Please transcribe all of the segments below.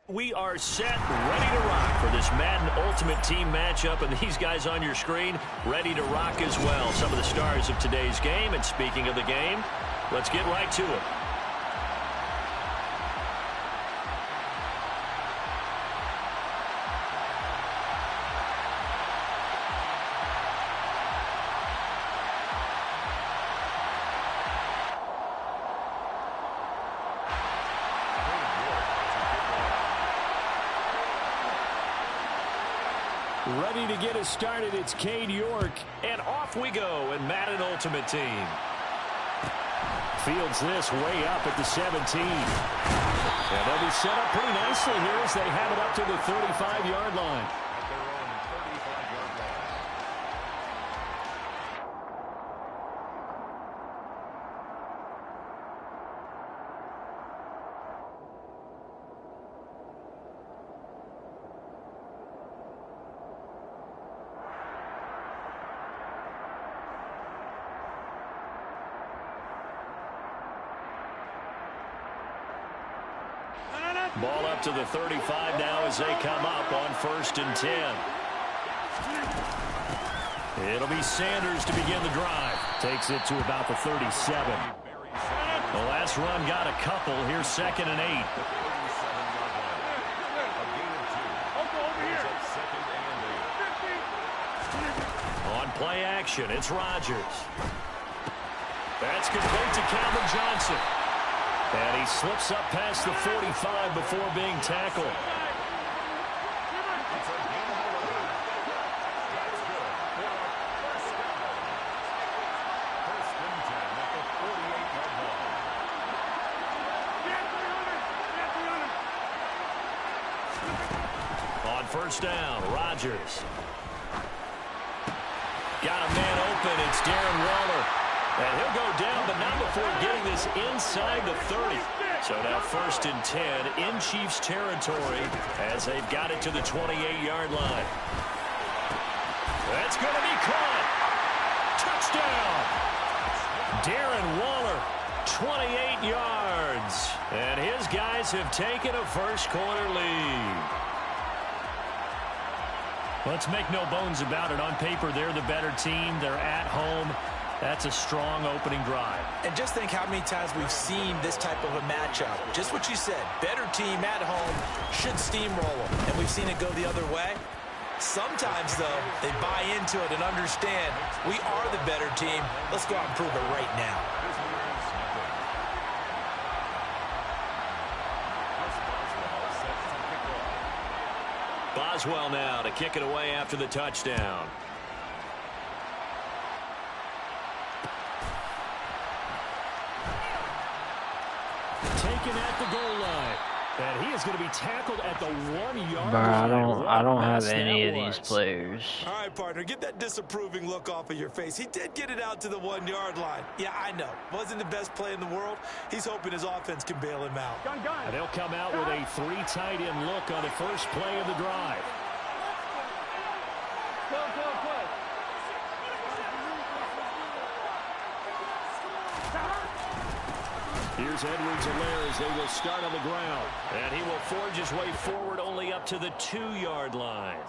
We are set, ready to rock for this Madden Ultimate Team matchup, and these guys on your screen ready to rock as well. Some of the stars of today's game, and speaking of the game, let's get right to it. Ready to get us started, it's Cade York. And off we go in Madden Ultimate Team. Fields this way up at the 17. And they'll be set up pretty nicely here as they have it up to the 35-yard line. Ball up to the 35 now as they come up on 1st and 10. It'll be Sanders to begin the drive. Takes it to about the 37. The last run got a couple. Here's 2nd and 8. On play action, it's Rodgers. That's complete to Calvin Johnson. And he slips up past the 45 before being tackled. On 1st down, Rodgers. Got a man open. It's Darren Waller. And he'll go down, but not before getting this inside the 30. So now 1st and 10 in Chiefs territory as they've got it to the 28-yard line. That's going to be caught. Touchdown. Darren Waller, 28 yards. And his guys have taken a first-quarter lead. Let's make no bones about it. On paper, they're the better team. They're at home. That's a strong opening drive. And just think how many times we've seen this type of a matchup. Just what you said, better team at home should steamroll them. And we've seen it go the other way. Sometimes, though, they buy into it and understand we are the better team. Let's go out and prove it right now. Boswell now to kick it away after the touchdown. Taken at the goal line. And he is going to be tackled at the 1-yard line. I don't have any of these players. All right, partner, get that disapproving look off of your face. He did get it out to the 1-yard line. Yeah, I know. Wasn't the best play in the world. He's hoping his offense can bail him out. And they'll come out with a 3 tight end look on the first play of the drive. Here's Edwards-Helaire as they will start on the ground. And he will forge his way forward only up to the 2-yard line.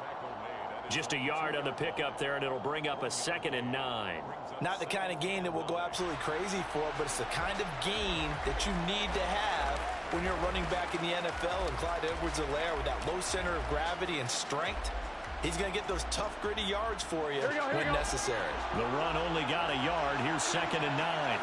Just a yard on the pickup there, and it'll bring up a 2nd and 9. Not the kind of gain that we'll go absolutely crazy for, but it's the kind of gain that you need to have when you're running back in the NFL. And Clyde Edwards-Helaire with that low center of gravity and strength, he's going to get those tough, gritty yards for you when necessary. The run only got a yard. Here's 2nd and 9.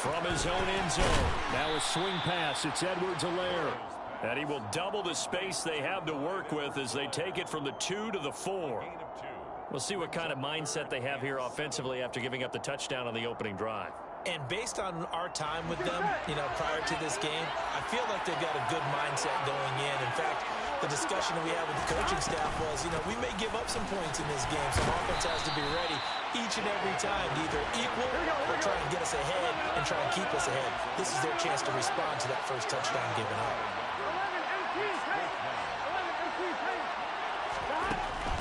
From his own end zone. Now a swing pass. It's Edwards-Helaire. And he will double the space they have to work with as they take it from the 2 to the 4. We'll see what kind of mindset they have here offensively after giving up the touchdown on the opening drive. And based on our time with them, prior to this game, I feel like they've got a good mindset going in. In fact, the discussion that we had with the coaching staff was, we may give up some points in this game, so offense has to be ready each and every time to either equal or try and get us ahead and try and keep us ahead. This is their chance to respond to that first touchdown given up.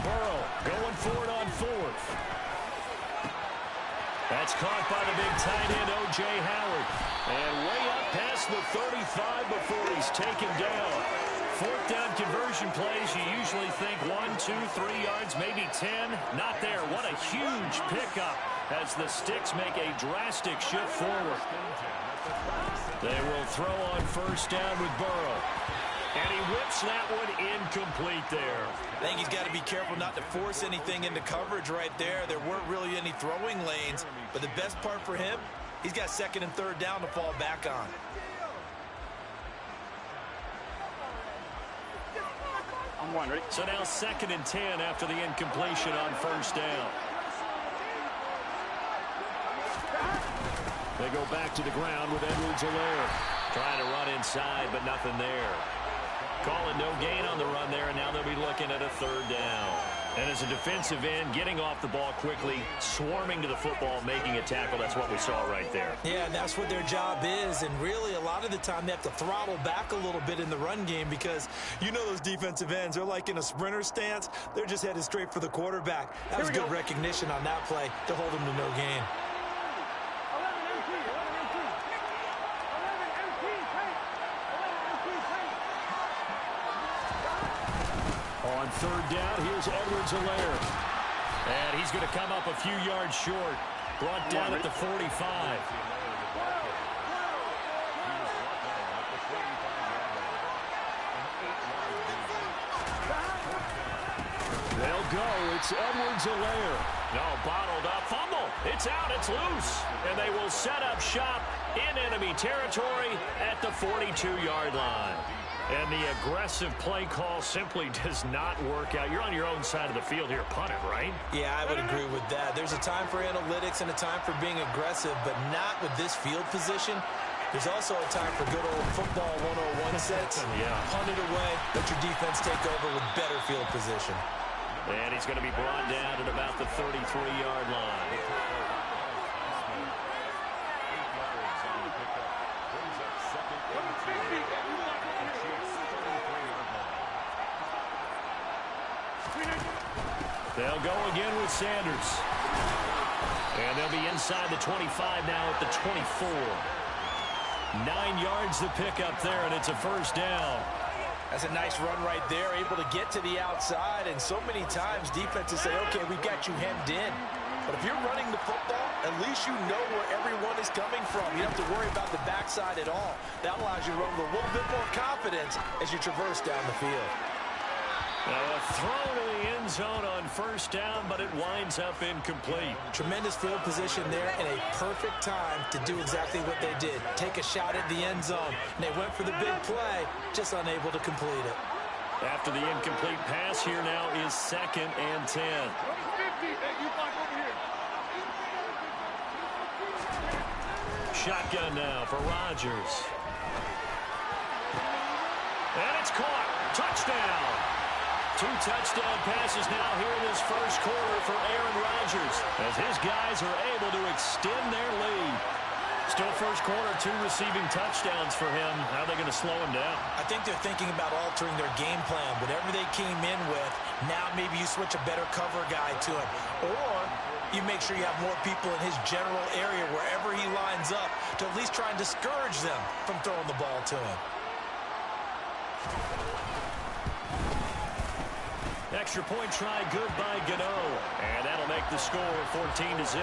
Burrow going That's caught by the big tight end, O.J. Howard. And way up past the 35 before he's taken down. Fourth down conversion plays, you usually think 1, 2, 3 yards, maybe 10. Not there. What a huge pickup as the Sticks make a drastic shift forward. They will throw on first down with Burrow. And he whips that one incomplete there. I think he's got to be careful not to force anything into coverage right there. There weren't really any throwing lanes. But the best part for him, he's got second and third down to fall back on. I'm one, ready? So now second and 10 after the incompletion on first down. They go back to the ground with Edwards-Helaire. Trying to run inside, but nothing there. Calling no gain on the run there, and now they'll be looking at a third down. And as a defensive end, getting off the ball quickly, swarming to the football, making a tackle, that's what we saw right there. Yeah, and that's what their job is, and really a lot of the time they have to throttle back a little bit in the run game because you know those defensive ends, they're like in a sprinter stance. They're just headed straight for the quarterback. That was good recognition on that play to hold them to no gain. On third down, here's Edwards-Helaire. And he's going to come up a few yards short. Brought down at the 45. They'll go. It's Edwards-Helaire. No, bottled up. Fumble. It's out. It's loose. And they will set up shop in enemy territory at the 42-yard line. And the aggressive play call simply does not work out. You're on your own side of the field here. Punt it, right? Yeah, I would agree with that. There's a time for analytics and a time for being aggressive, but not with this field position. There's also a time for good old football 101 sets. Yeah. Punt it away, let your defense take over with better field position. And he's going to be brought down at about the 33-yard line. They'll go again with Sanders. And they'll be inside the 25 now at the 24. 9 yards to pick up there, and it's a first down. That's a nice run right there, able to get to the outside. And so many times defenses say, okay, we got you hemmed in. But if you're running the football, at least you know where everyone is coming from. You don't have to worry about the backside at all. That allows you to run with a little bit more confidence as you traverse down the field. Now a throw to the end zone on first down, but it winds up incomplete. Tremendous field position there and a perfect time to do exactly what they did. Take a shot at the end zone. And they went for the big play, just unable to complete it. After the incomplete pass, here now is second and 10. Shotgun now for Rodgers. And it's caught. Touchdown. 2 touchdown passes now here in this first quarter for Aaron Rodgers as his guys are able to extend their lead. Still first quarter, 2 receiving touchdowns for him. How are they going to slow him down? I think they're thinking about altering their game plan. Whatever they came in with, now maybe you switch a better cover guy to him. Or you make sure you have more people in his general area wherever he lines up to at least try and discourage them from throwing the ball to him. Extra point try good by Gano. And that'll make the score 14-0.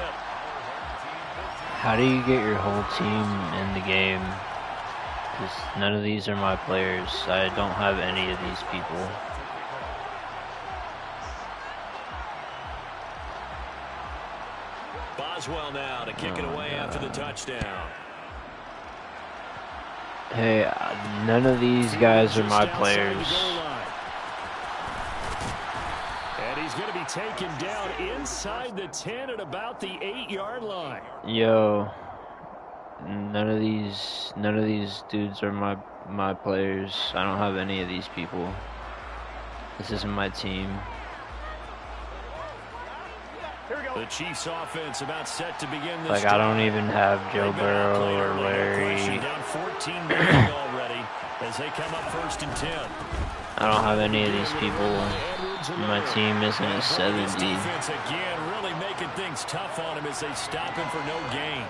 How do you get your whole team in the game? Because none of these are my players. I don't have any of these people. Boswell now to kick it away after the touchdown. Hey, none of these guys are my players. And he's going to be taken down inside the 10 at about the 8-yard line. Yo, none of these dudes are my players. I don't have any of these people. This isn't my team. The Chiefs offense about set to begin this. Like, I don't even have Joe Burrow or Larry. Down 14 already as they come up first and 10. I don't have any of these people. My team isn't a 70. Defense again really making things tough on him as they stop him for no gain.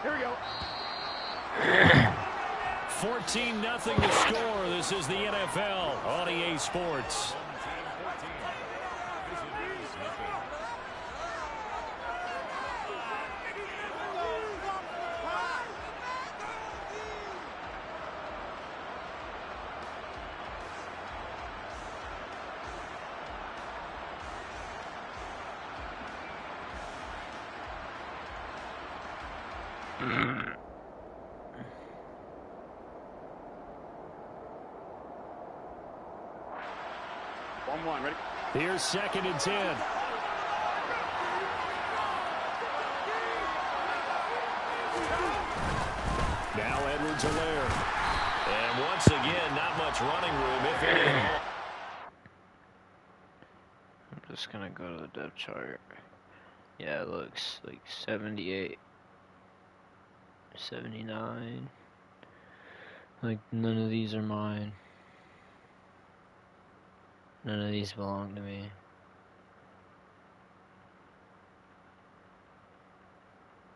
Here we go. 14-0 to score. This is the NFL on EA Sports. Ready? Here's 2nd and 10. Now Edwards-Helaire. And once again, not much running room, if any at all. I'm just gonna go to the depth chart. Yeah, it looks like 78, 79. Like, none of these are mine. None of these belong to me.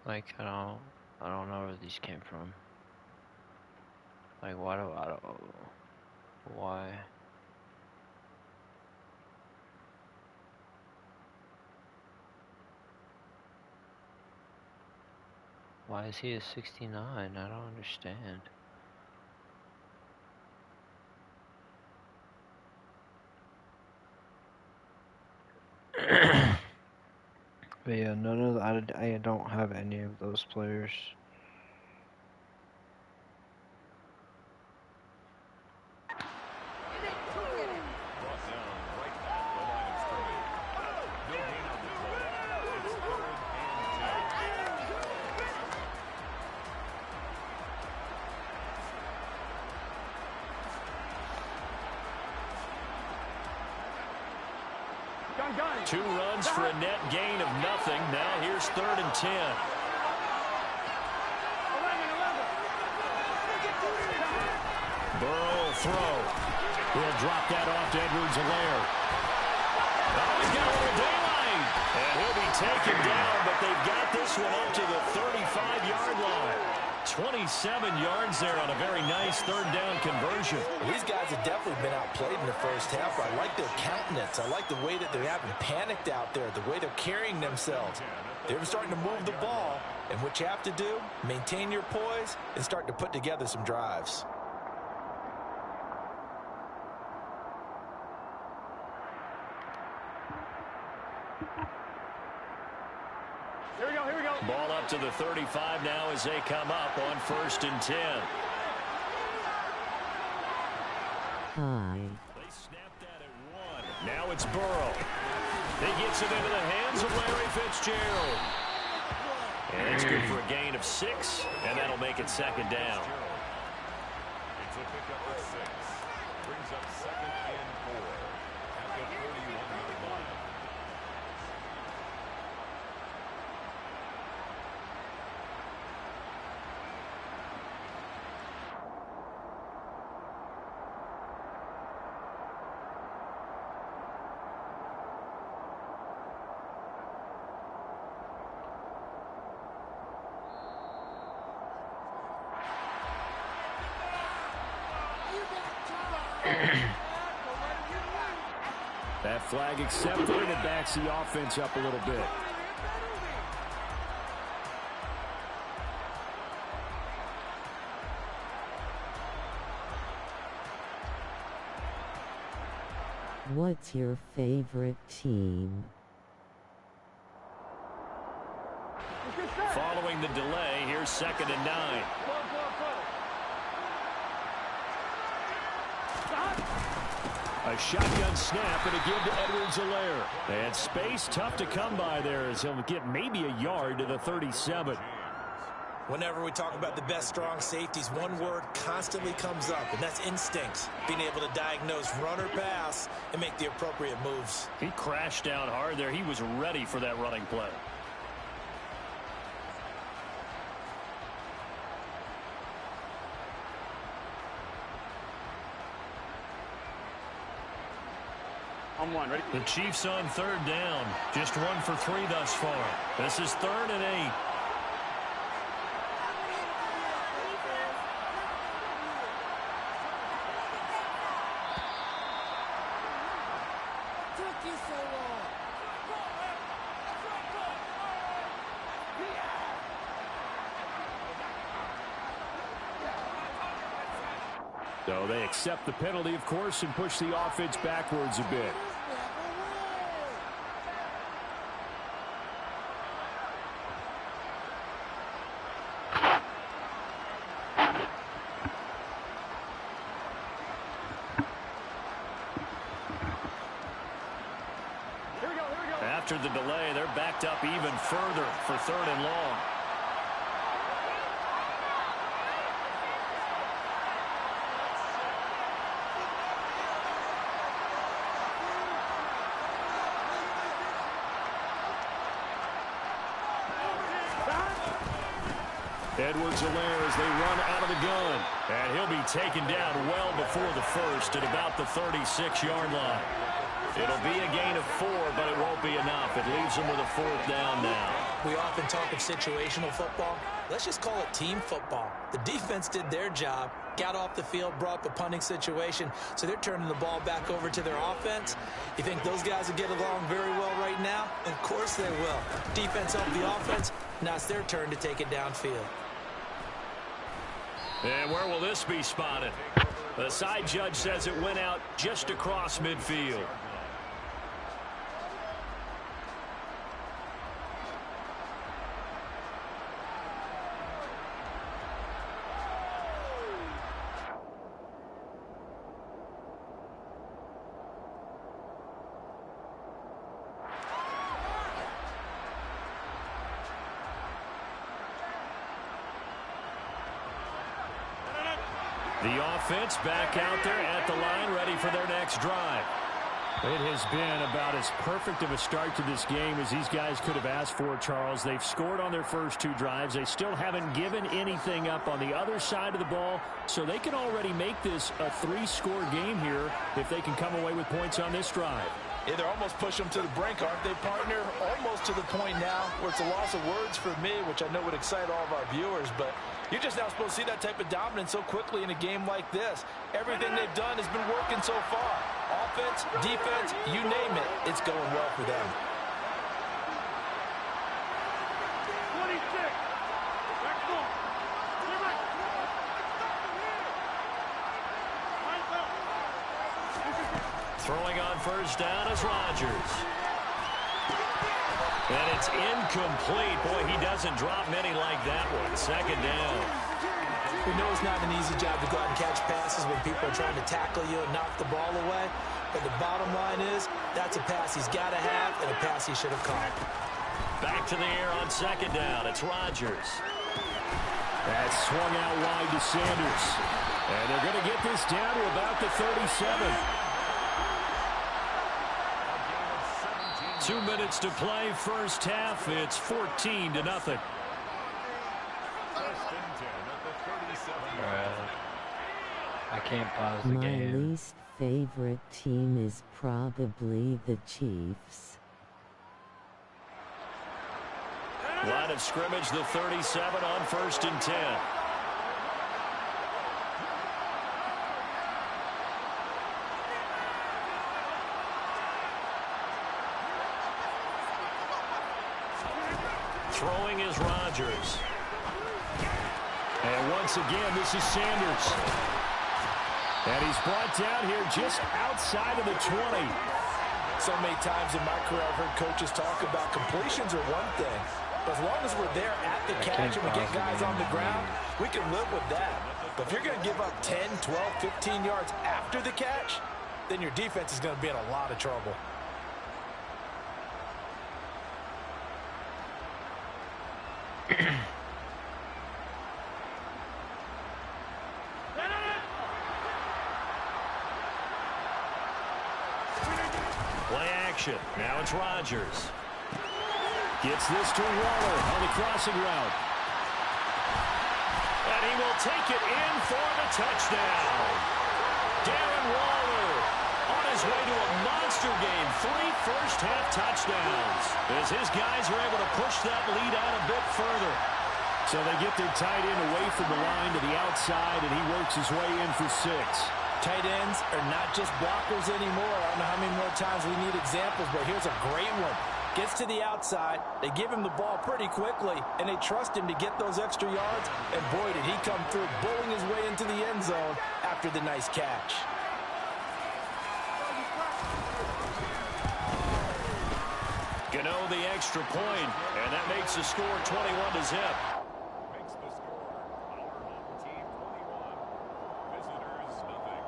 Like, I don't know where these came from. Like, why? Why is he a 69? I don't understand. But yeah, none of I don't have any of those players. Two runs for a net gain of nothing. Now here's 3rd and 10. Burrow will throw. He'll drop that off to Edwards-Helaire. Oh, he's got a little daylight. And he'll be taken down, but they've got this one up to the 35-yard line. 27 yards there on a very nice 3rd down conversion. These guys have definitely been outplayed in the first half. I like their countenance. I like the way that they're having panicked out there, the way they're carrying themselves. They're starting to move the ball, and what you have to do, maintain your poise and start to put together some drives. Here we go. Here we go. Ball up to the 35 now as they come up on 1st and 10. They snapped that at 1. Now it's Burrow. He gets it into the hands of Larry Fitzgerald. And it's good for a gain of 6, and that'll make it 2nd down. It's a pickup of 6. Brings up 2nd and 4 at the 31-yard line. That flag accepted, and it backs the offense up a little bit. What's your favorite team? Following the delay, here's 2nd and 9. A shotgun snap and a give to Edwards-Helaire. And space tough to come by there as he'll get maybe a yard to the 37. Whenever we talk about the best strong safeties, one word constantly comes up, and that's instincts. Being able to diagnose run or pass and make the appropriate moves. He crashed down hard there. He was ready for that running play. On one, ready? The Chiefs on third down. Just 1 for 3 thus far. This is 3rd and 8. So they accept the penalty, of course, and push the offense backwards a bit. After the delay, they're backed up even further for 3rd and long. Edwards-Helaire as they run out of the gun. And he'll be taken down well before the first at about the 36-yard line. It'll be a gain of 4, but it won't be enough. It leaves them with a 4th down now. We often talk of situational football. Let's just call it team football. The defense did their job, got off the field, brought up a punting situation, so they're turning the ball back over to their offense. You think those guys will get along very well right now? Of course they will. Defense helped the offense. Now it's their turn to take it downfield. And where will this be spotted? The side judge says it went out just across midfield. The offense back out there at the line, ready for their next drive. It has been about as perfect of a start to this game as these guys could have asked for, Charles. They've scored on their first 2 drives. They still haven't given anything up on the other side of the ball, so they can already make this a 3-score game here if they can come away with points on this drive. Yeah, they're almost pushing them to the brink, aren't they, partner? Almost to the point now where it's a loss of words for me, which I know would excite all of our viewers, but you're just now supposed to see that type of dominance so quickly in a game like this. Everything they've done has been working so far. Offense, defense, you name it, it's going well for them. 26. Back four. Clear back. Throwing on first down is Rodgers. And it's incomplete. Boy, he doesn't drop many like that one. 2nd down. We know it's not an easy job to go out and catch passes when people are trying to tackle you and knock the ball away. But the bottom line is, that's a pass he's got to have and a pass he should have caught. Back to the air on 2nd down. It's Rodgers. That's swung out wide to Sanders. And they're going to get this down to about the 37. 2 minutes to play, first half. It's 14-0. I can't pause the My game. least favorite team is probably the Chiefs. Line of scrimmage, the 37 on 1st and 10. Throwing is Rodgers. And once again, this is Sanders. And he's brought down here just outside of the 20. So many times in my career, I've heard coaches talk about completions are one thing. But as long as we're there at the catch and we get guys on the ground, we can live with that. But if you're going to give up 10, 12, 15 yards after the catch, then your defense is going to be in a lot of trouble. action. Now it's Rodgers. Gets this to Waller on the crossing route. And he will take it in for the touchdown. Darren Waller on his way to a monster game. 3 first-half touchdowns as his guys are able to push that lead out a bit further. So they get their tight end away from the line to the outside, and he works his way in for 6. Tight ends are not just blockers anymore. I don't know how many more times we need examples, but here's a great one. Gets to the outside, they give him the ball pretty quickly, and they trust him to get those extra yards, and boy, did he come through, bowling his way into the end zone after the nice catch. Gano the extra point, and that makes the score 21-0. Makes the score. Our home team 21. Visitors nothing.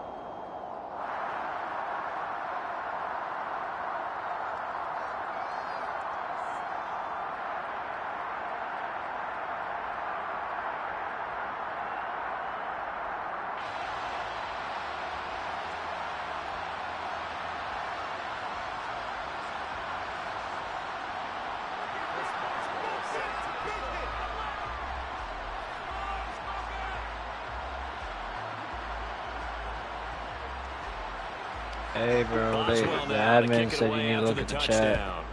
Hey, bro, the admin said you need to look at the chat.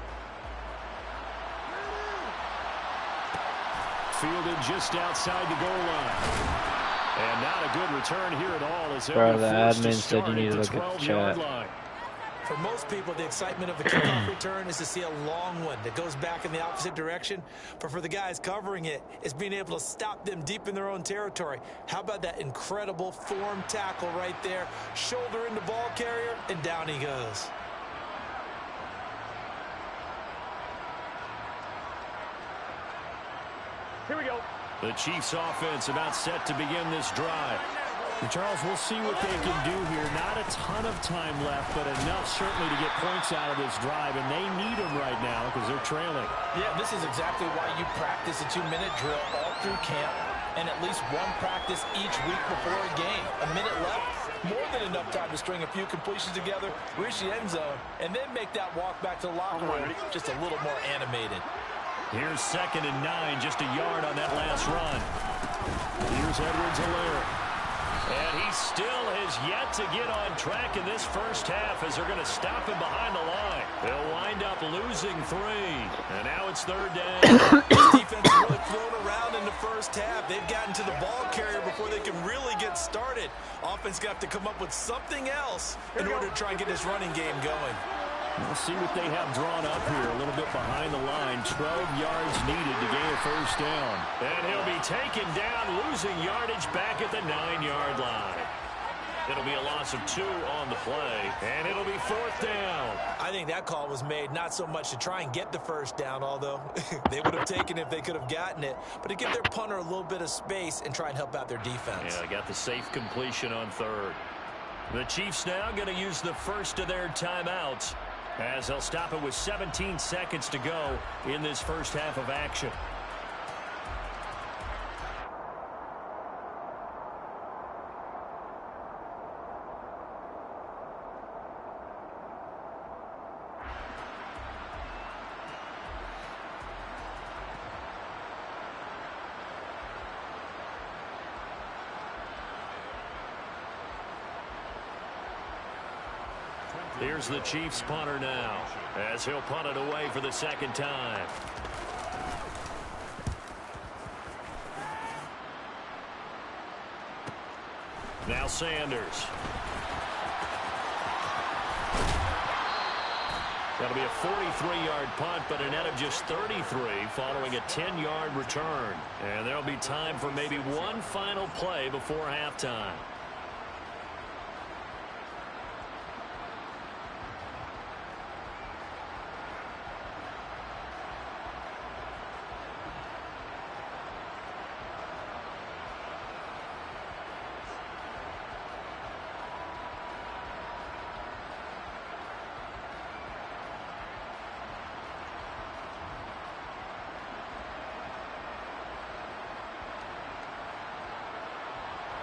Fielded just outside the goal line. And not a good return here at all. As bro, the admin said you need to look at the chat. For most people, the excitement of a kickoff return is to see a long one that goes back in the opposite direction. But for the guys covering it, it's being able to stop them deep in their own territory. How about that incredible form tackle right there? Shoulder in the ball carrier, and down he goes. Here we go. The Chiefs offense about set to begin this drive. And Charles, we'll see what they can do here. Not a ton of time left, but enough certainly to get points out of this drive, and they need them right now because they're trailing. Yeah, this is exactly why you practice a 2-minute drill all through camp and at least one practice each week before a game. A minute left, more than enough time to string a few completions together, reach the end zone, and then make that walk back to the locker room just a little more animated. Here's 2nd and 9, just a yard on that last run. Here's Edwards-Helaire. And he still has yet to get on track in this first half as they're going to stop him behind the line. They'll wind up losing 3. And now it's 3rd down. This defense has really flown around in the first half. They've gotten to the ball carrier before they can really get started. Offense got to come up with something else in order to try and get this running game going. We'll see what they have drawn up here. A little bit behind the line. 12 yards needed to gain a first down. And he'll be taken down, losing yardage back at the 9-yard line. It'll be a loss of 2 on the play, and it'll be 4th down. I think that call was made not so much to try and get the first down, although they would have taken it if they could have gotten it, but to give their punter a little bit of space and try and help out their defense. Yeah, got the safe completion on 3rd. The Chiefs now going to use the first of their timeouts, as they'll stop it with 17 seconds to go in this first half of action. Here's the Chiefs punter now, as he'll punt it away for the 2nd time. Now Sanders. That'll be a 43-yard punt, but a net of just 33 following a 10-yard return. And there'll be time for maybe one final play before halftime.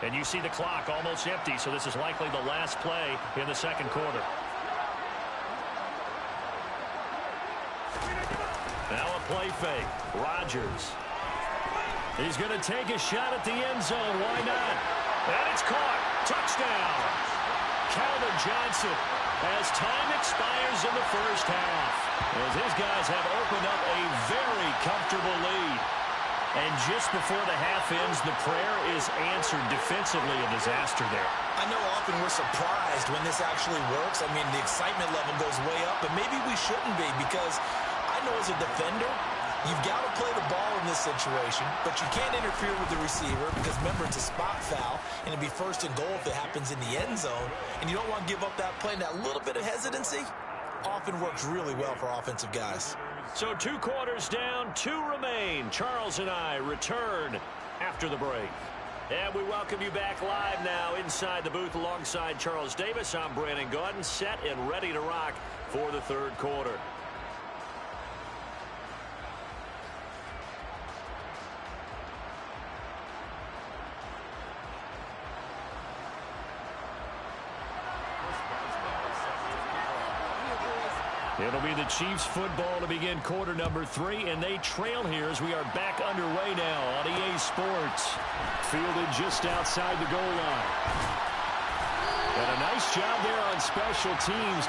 And you see the clock almost empty, so this is likely the last play in the 2nd quarter. Now a play fake. Rodgers. He's going to take a shot at the end zone. Why not? And it's caught. Touchdown. Calvin Johnson as time expires in the first half. As his guys have opened up a very comfortable lead. And just before the half ends, the prayer is answered defensively. A disaster there. I know often we're surprised when this actually works. I mean, the excitement level goes way up, but maybe we shouldn't be, because I know as a defender, you've got to play the ball in this situation, but you can't interfere with the receiver because, remember, it's a spot foul, and it'd be first and goal if it happens in the end zone, and you don't want to give up that play. And that little bit of hesitancy often works really well for offensive guys. So 2 quarters down, 2 remain. Charles and I return after the break. And we welcome you back live now inside the booth alongside Charles Davis. I'm Brandon Gaudin, set and ready to rock for the third quarter. It'll be the Chiefs football to begin quarter number 3, and they trail here as we are back underway now on EA Sports. Fielded just outside the goal line. And a nice job there on special teams.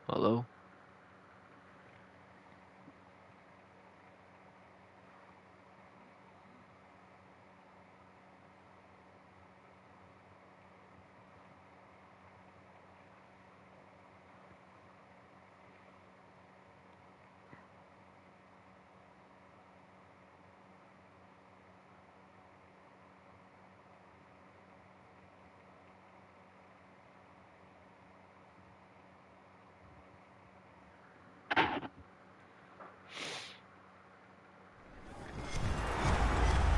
Hello?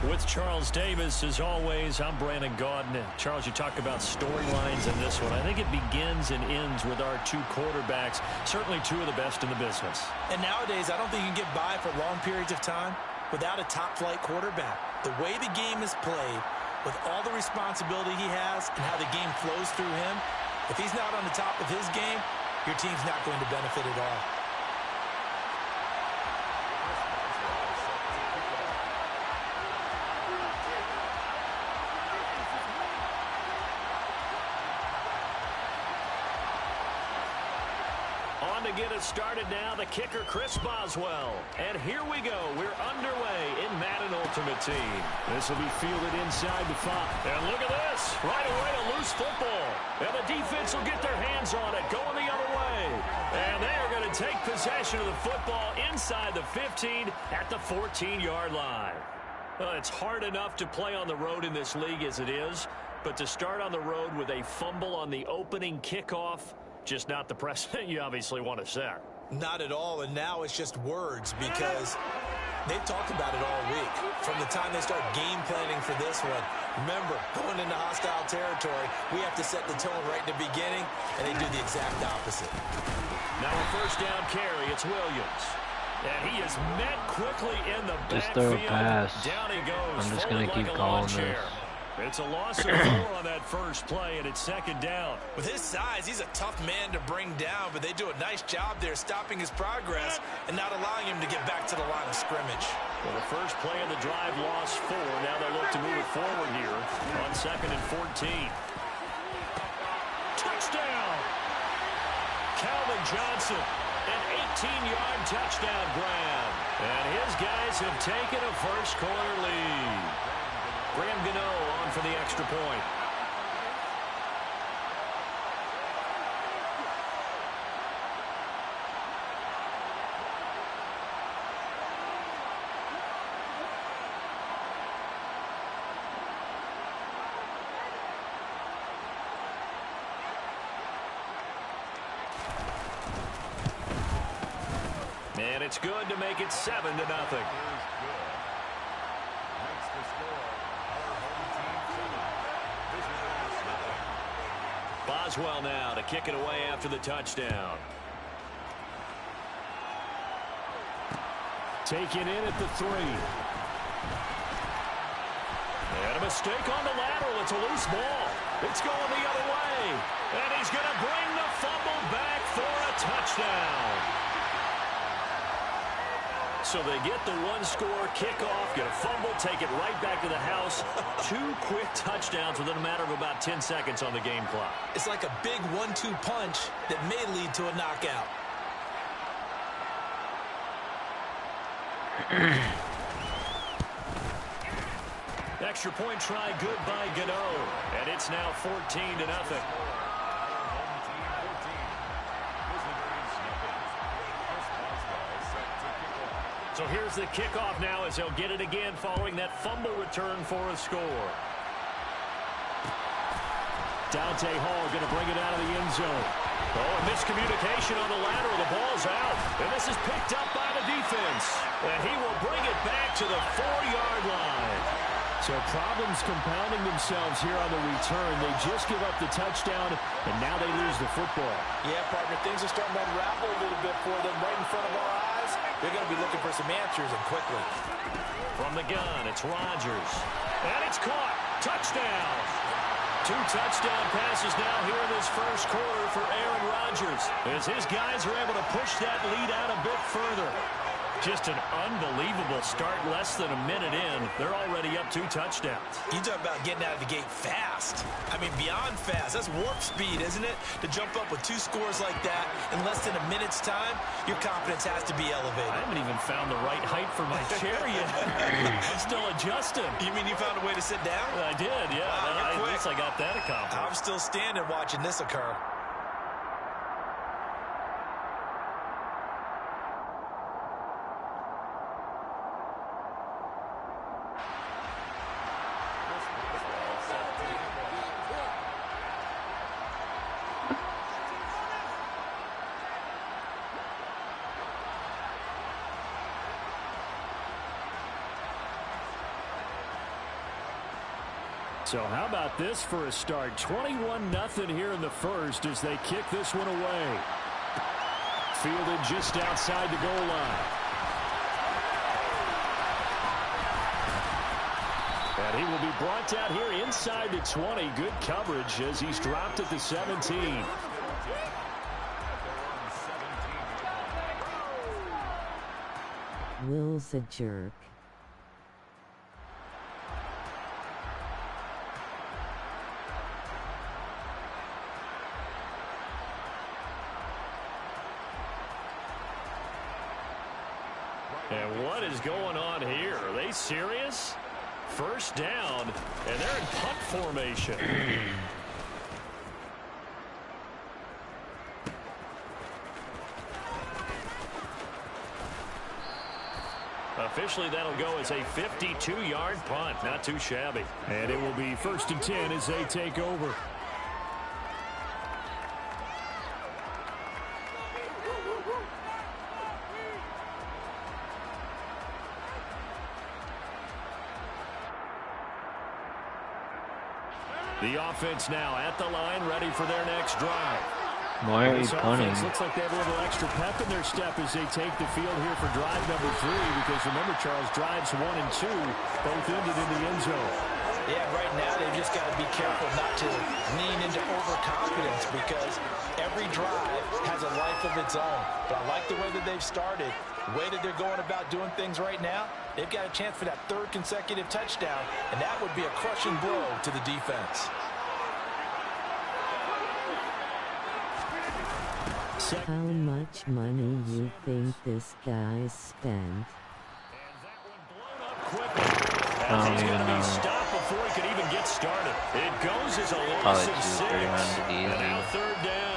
With Charles Davis, as always, I'm Brandon Gaudin. Charles, you talk about storylines in this one. I think it begins and ends with our two quarterbacks, certainly two of the best in the business. And nowadays, I don't think you can get by for long periods of time without a top-flight quarterback. The way the game is played, with all the responsibility he has and how the game flows through him, if he's not on the top of his game, your team's not going to benefit at all. To get us started now, the kicker, Chris Boswell. And here we go. We're underway in Madden Ultimate Team. This will be fielded inside the 5. And look at this. Right away, a loose football. And the defense will get their hands on it, going the other way. And they are going to take possession of the football inside the 15 at the 14-yard line. Well, it's hard enough to play on the road in this league as it is, but to start on the road with a fumble on the opening kickoff, just not the precedent you obviously want to set. Not at all, and now it's just words because they've talked about it all week. From the time they start game planning for this one, remember, going into hostile territory, we have to set the tone right in the beginning, and they do the exact opposite. Now a first down carry, it's Williams. And he is met quickly in the Just throw a backfield. pass. Down he goes. I'm just going to keep calling this. It's a loss of 4 on that first play, and it's second down. With his size, he's a tough man to bring down, but they do a nice job there stopping his progress and not allowing him to get back to the line of scrimmage. Well, the first play of the drive lost 4. Now they look to move it forward here on 2nd and 14. Touchdown! Calvin Johnson, an 18-yard touchdown grab. And his guys have taken a first-quarter lead. Graham Gano on for the extra point. And it's good to make it 7-0. Boswell now to kick it away after the touchdown. Taken in at the 3. And a mistake on the lateral. It's a loose ball. It's going the other way. And he's going to bring the fumble back for a touchdown. So they get the one-score kickoff, get a fumble, take it right back to the house. 2 quick touchdowns within a matter of about 10 seconds on the game clock. It's like a big 1-2 punch that may lead to a knockout. Extra point try good by Gano. And it's now 14-0. So here's the kickoff now as they'll get it again following that fumble return for a score. Dante Hall going to bring it out of the end zone. Oh, a miscommunication on the lateral. The ball's out. And this is picked up by the defense. And he will bring it back to the 4-yard line. So problems compounding themselves here on the return. They just give up the touchdown, and now they lose the football. Yeah, partner, things are starting to unravel a little bit for them right in front of our eyes. They're going to be looking for some answers, and quickly. From the gun, it's Rodgers. And it's caught. Touchdown. 2 touchdown passes now here in this first quarter for Aaron Rodgers, as his guys are able to push that lead out a bit further. just an unbelievable start. Less than a minute in, they're already up 2 touchdowns. You talk about getting out of the gate fast. I mean, beyond fast. That's warp speed, isn't it? To jump up with 2 scores like that in less than a minute's time, your confidence has to be elevated. I haven't even found the right height for my chair yet. I'm still adjusting. You mean you found a way to sit down? I did, yeah. Wow, At least I got that accomplished. I'm still standing watching this occur. So how about this for a start? 21-0 here in the first as they kick this one away. Fielded just outside the goal line. And he will be brought down here inside the 20. Good coverage as he's dropped at the 17. Will's a jerk. And what is going on here? Are they serious? First down, and they're in punt formation. Officially, that'll go as a 52-yard punt. Not too shabby. And it will be 1st and 10 as they take over. The offense now at the line, ready for their next drive. Why are you punting? Looks like they have a little extra pep in their step as they take the field here for drive number 3. Because remember, Charles, drives 1 and 2 both ended in the end zone. Yeah, right now they've just got to be careful not to lean into overconfidence because every drive has a life of its own. But I like the way that they've started, the way that they're going about doing things right now. They've got a chance for that 3rd consecutive touchdown, and that would be a crushing blow to the defense. How much money you think this guy spent? I don't even know. Stopped before he could even get started. It goes as a loss Probably of 6. 200 And now easy. 3rd down.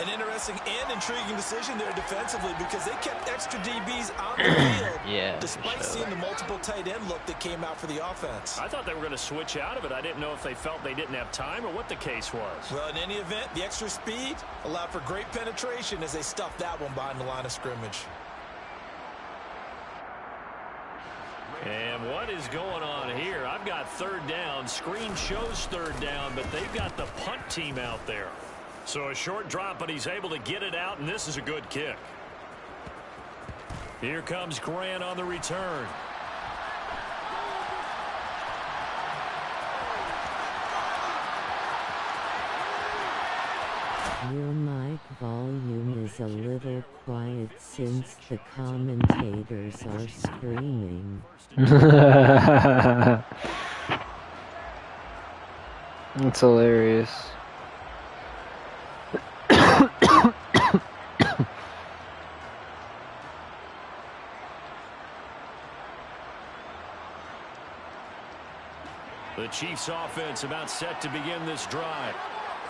An interesting and intriguing decision there defensively because they kept extra DBs on the field Yeah, despite for sure. seeing the multiple tight end look that came out for the offense. I thought they were going to switch out of it. I didn't know if they felt they didn't have time or what the case was. Well, in any event, the extra speed allowed for great penetration as they stuffed that one behind the line of scrimmage. And what is going on here? I've got 3rd down. Screen shows 3rd down, but they've got the punt team out there. So a short drop, but he's able to get it out, and this is a good kick. Here comes Grant on the return. Your mic volume is a little quiet since the commentators are screaming. That's hilarious. The Chiefs offense about set to begin this drive.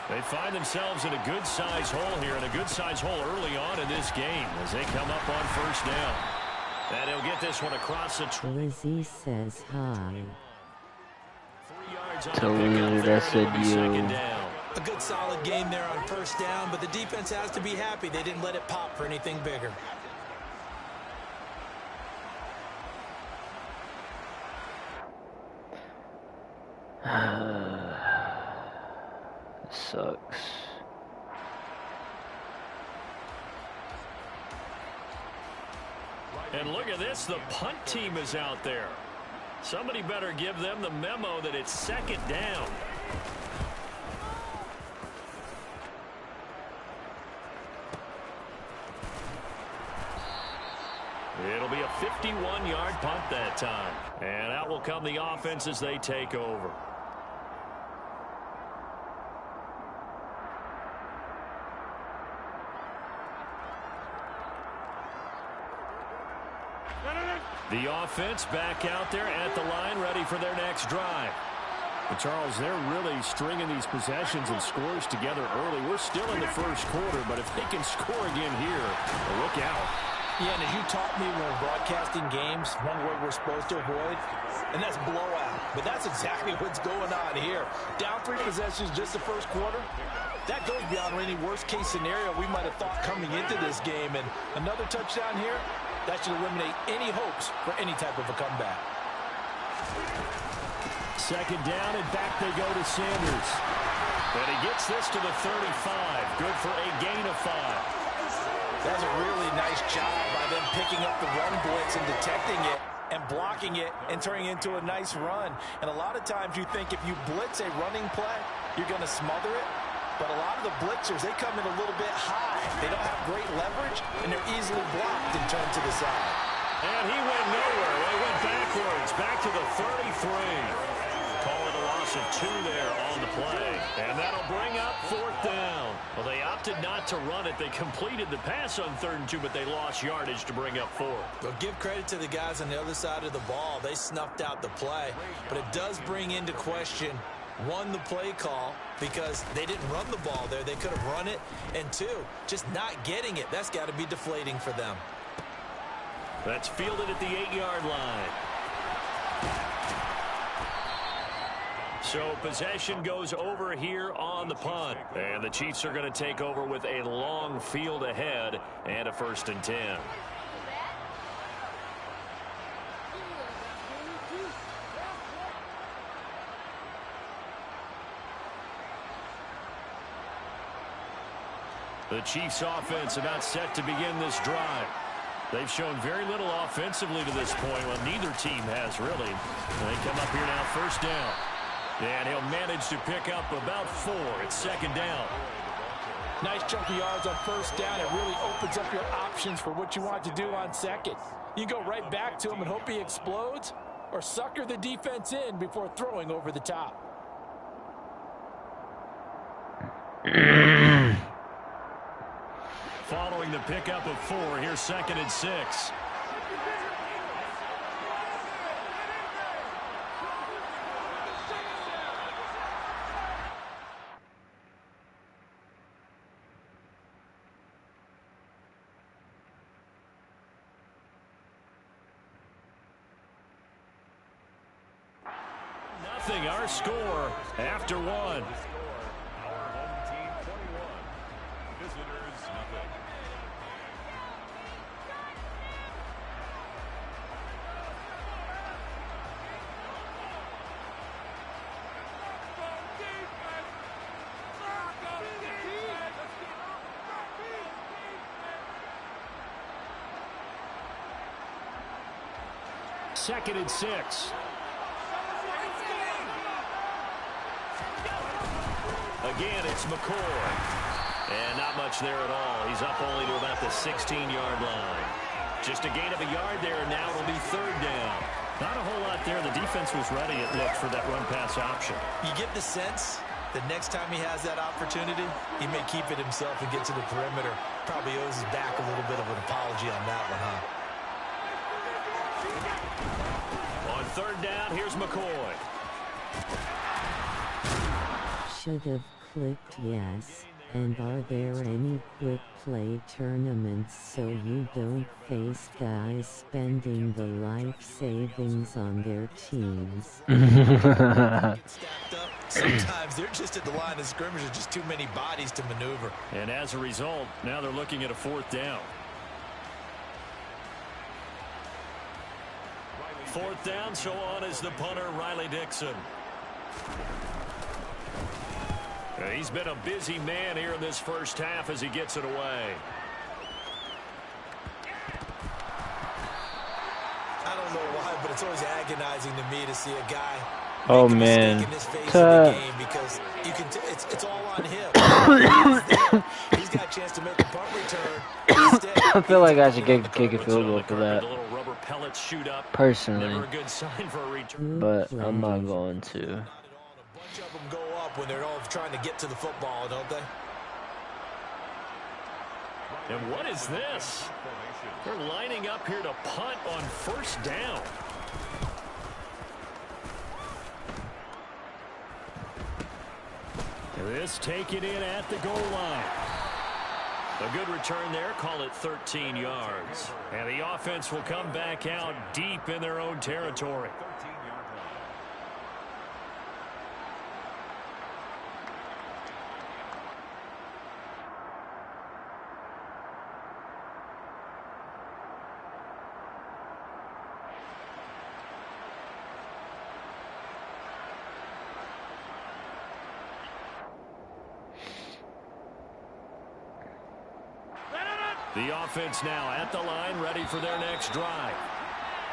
They find themselves in a good-sized hole here, and a good-sized hole early on in this game as they come up on 1st down. And he'll get this one across the... Lizzie says hi. 3 yards on To the pickup Lizard, there, I and said it'll be 2nd you. down. A good solid game there on 1st down, but the defense has to be happy they didn't let it pop for anything bigger. Sucks. And look at this, the punt team is out there. Somebody better give them the memo that it's 2nd down. It'll be a 51-yard punt that time. And out will come the offense as they take over. The offense back out there at the line, ready for their next drive. But Charles, they're really stringing these possessions and scores together early. We're still in the first quarter, but if they can score again here, look out. Yeah, and as you taught me when broadcasting games, one word we're supposed to avoid, and that's blowout. But that's exactly what's going on here. Down 3 possessions just the first quarter. That goes beyond any worst-case scenario we might have thought coming into this game. And another touchdown here, that should eliminate any hopes for any type of a comeback. Second down, and back they go to Sanders. And he gets this to the 35. Good for a gain of 5. That's a really nice job by them picking up the run blitz and detecting it and blocking it and turning it into a nice run. And a lot of times you think if you blitz a running play, you're going to smother it. But a lot of the blitzers, they come in a little bit high. They don't have great leverage, and they're easily blocked and turned to the side. And he went nowhere. They went backwards, back to the 33. Call it a loss of 2 there on the play. And that'll bring up 4th down. Well, they opted not to run it. They completed the pass on 3rd and 2, but they lost yardage to bring up 4. Well, give credit to the guys on the other side of the ball. They snuffed out the play. But it does bring into question, 1, the play call, because they didn't run the ball there. They could have run it. And 2, just not getting it. That's got to be deflating for them. That's fielded at the 8-yard line. So possession goes over here on the punt. And the Chiefs are going to take over with a long field ahead and a 1st and 10. The Chiefs offense about set to begin this drive. They've shown very little offensively to this point. Well, neither team has really. They come up here now, 1st down. And he'll manage to pick up about 4. It's 2nd down. Nice chunky yards on 1st down. It really opens up your options for what you want to do on 2nd. You go right back to him and hope he explodes, or sucker the defense in before throwing over the top. Following the pickup of 4, here's 2nd and 6. Nothing, our score after 1. Our home team 21. Visitors nothing. Second and 6. Again, it's McCoy. And not much there at all. He's up only to about the 16-yard line. Just a gain of a yard there, and now it'll be 3rd down. Not a whole lot there. The defense was ready, it looked, for that run-pass option. You get the sense that next time he has that opportunity, he may keep it himself and get to the perimeter. Probably owes his back a little bit of an apology on that one, huh? On 3rd down, here's McCoy. Should have clicked yes. And are there any quick play tournaments so you don't face guys spending the life savings on their teams? Sometimes they're just at the line of scrimmage. There's just too many bodies to maneuver. And as a result, now they're looking at a 4th down. 4th down, so on is the punter, Riley Dixon. He's been a busy man here in this first half as he gets it away. I don't know why, but it's always agonizing to me to see a guy Oh make a man. mistake in this phase of the game, because you can it's all on him. He's got a chance to make a punt return. Instead, I feel like I should kick a Puts it field on goal the for carpet, that, the little rubber pellets shoot up. Never personally. a good sign for a return. But I'm not going to. not at all. And a bunch of them go up when they're all trying to get to the football, don't they? And what is this? They're lining up here to punt on first down. This taken in at the goal line. A good return there. Call it 13 yards. And the offense will come back out deep in their own territory. The offense now at the line, ready for their next drive.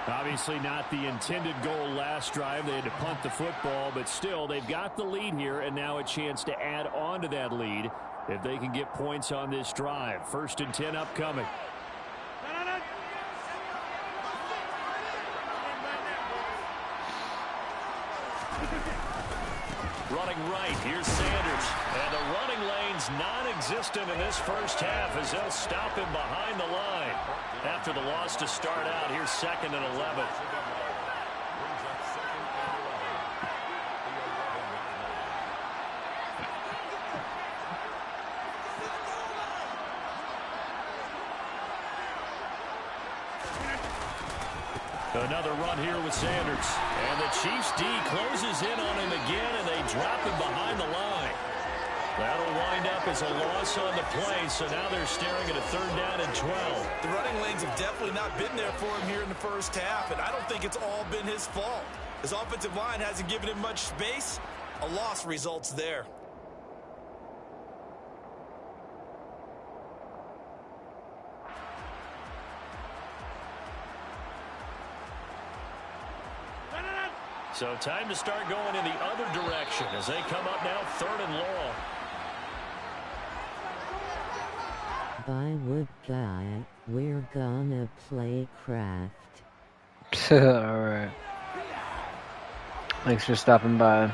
Obviously not the intended goal last drive. They had to punt the football, but still, they've got the lead here, and now a chance to add on to that lead if they can get points on this drive. 1st and 10 upcoming. Running right, here's Sanders. And the running lane's non-existent in this first half as they'll stop him behind the line. After the loss to start out, here's 2nd and 11. Another run here with Sanders. And the Chiefs D closes in on him again, and they drop him behind the line. That'll wind up as a loss on the play, so now they're staring at a 3rd down and 12. The running lanes have definitely not been there for him here in the first half, and I don't think it's all been his fault. His offensive line hasn't given him much space. A loss results there. So time to start going in the other direction as they come up now 3rd and long. Bywood guy, we're gonna play craft. Alright. Thanks for stopping by.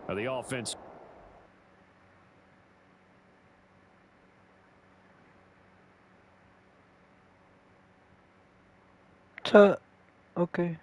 The offense. Okay.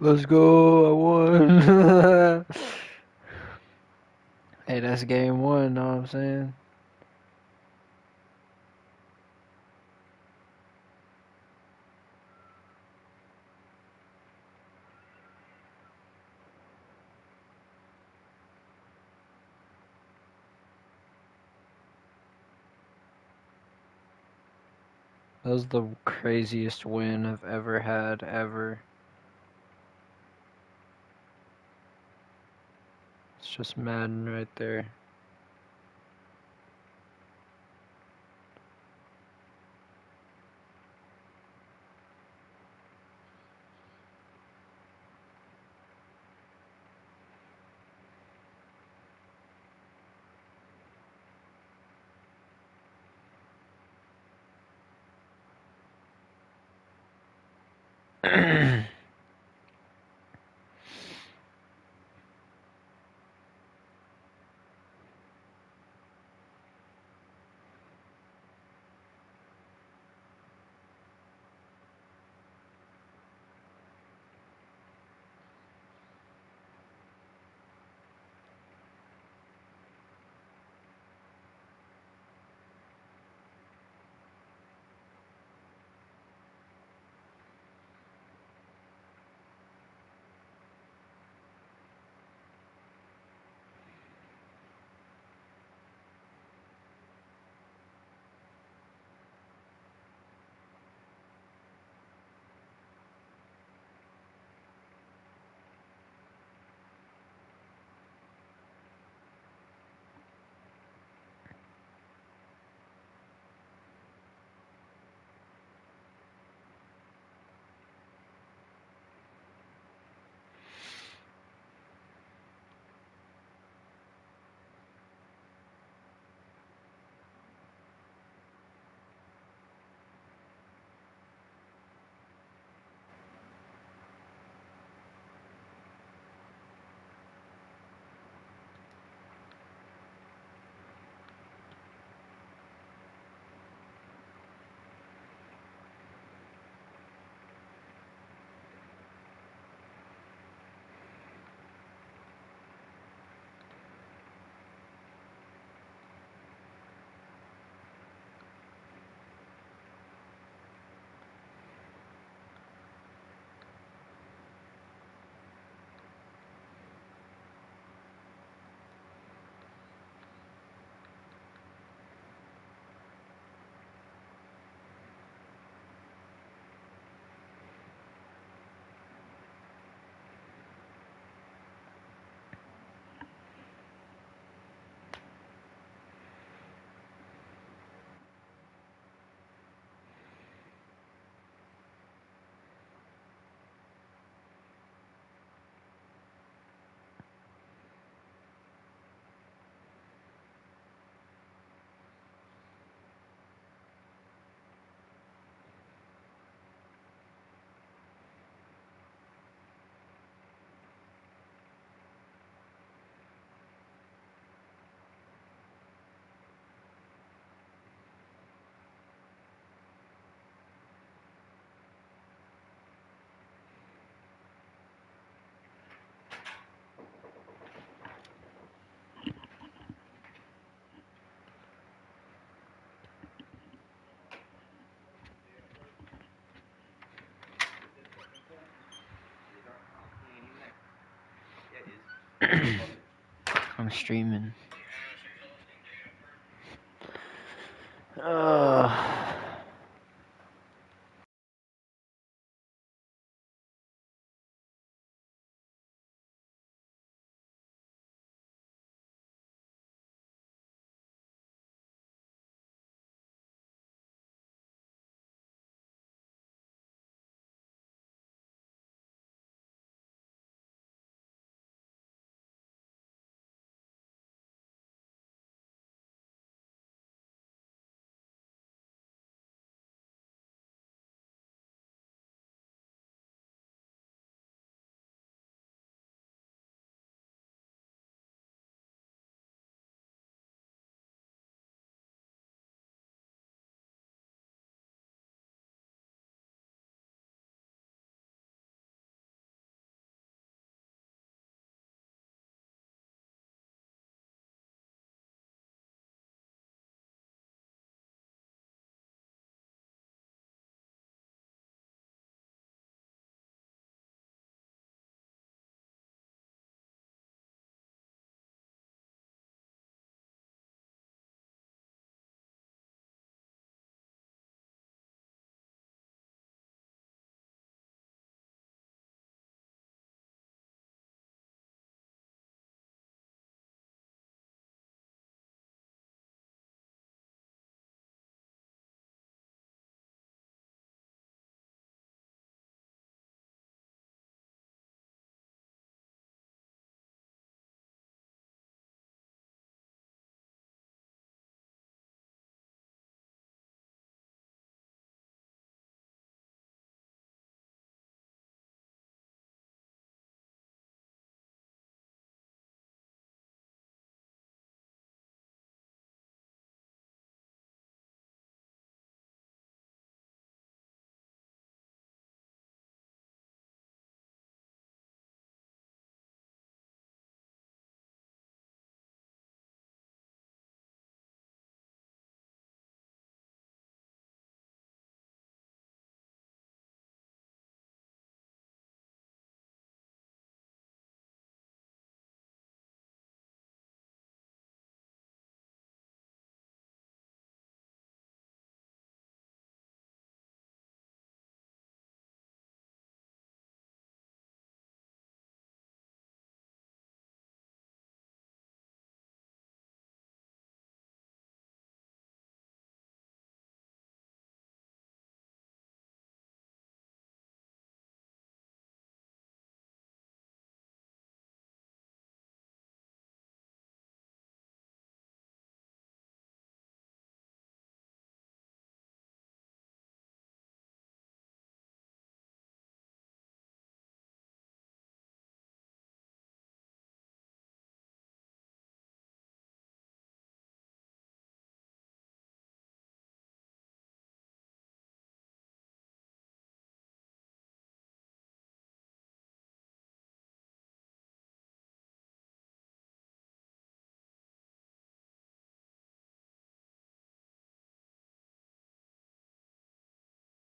Let's go, I won. Hey, that's game one, know what I'm saying? That was the craziest win I've ever had, ever. It's just Madden right there. I'm streaming.